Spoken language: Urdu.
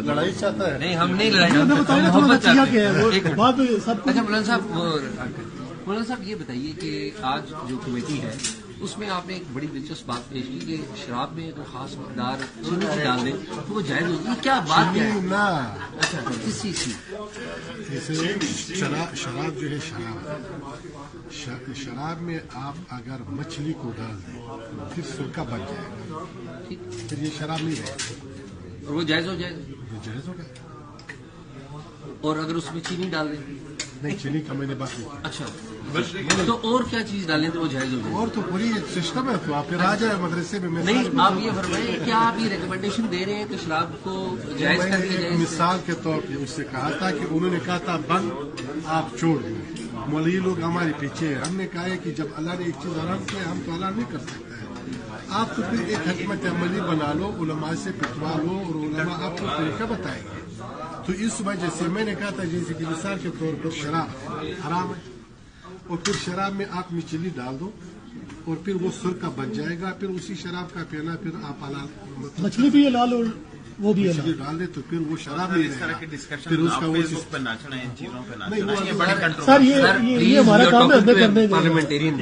لڑائی چاہتا ہے؟ نہیں، ہم نہیں لڑائی، محبت چاہتے ہیں۔ اچھا مولانا صاحب یہ بتائیے کہ آج جو کمیٹی ہے اس میں آپ نے ایک بڑی دلچسپ بات پیش کی کہ شراب میں اگر خاص مقدار چینی کی ڈال دیں تو وہ جائز ہوگی، یہ کیا بات کیا ہے؟ نہ اچھا کس چیز کی؟ جیسے شراب جو ہے شراب میں آپ اگر مچھلی کو ڈال دیں پھر سرکہ بن جائے گا، پھر یہ شراب نہیں رہے گا، اور وہ جائز ہو جائے گا؟ یہ جائز ہوگا۔ اور اگر اس میں چینی ڈال دیں؟ نہیں، چینی کا میں نے بات نہیں کی۔ اچھا تو اور کیا چیز ڈالیں تو وہ جائز ہو جائے گا؟ اور تو پوری سسٹم ہے، تو آپ پھر آ جائے مدرسے میں۔ نہیں، آپ یہ فرمائیں کیا آپ یہ ریکمنڈیشن دے رہے ہیں کہ شراب کو جائز میں کر نے دیا ایک جائے؟ مثال کے طور پہ اس سے کہا تھا کہ انہوں نے کہا تھا بند آپ چھوڑ دیں، مولوی لوگ ہمارے پیچھے ہیں، ہم نے کہا ہے کہ جب اللہ نے ایک چیز حرام کیا ہم تو حلال نہیں کر سکتے ہیں، آپ تو پھر ایک حکمت عملی بنا لو، علماء سے پٹوا لو اور علماء آپ کو طریقہ بتائیں گے۔ تو اس وجہ سے میں نے کہا تھا جیسے کہ مثال کے طور پر شراب حرام ہے اور پھر شراب میں آپ مچھلی ڈال دو اور پھر وہ سرکہ بن جائے گا، پھر اسی شراب کا پینا پھر آپ حلال مچھلی بھی حلال اور وہ بھی مچھلی ڈال دے تو پھر وہ شراب نہیں رہے گا، پھر اس کا وہ سر یہ ہمارا کام ہے، ہمیں کرنے دیں۔ پارلیمنٹرین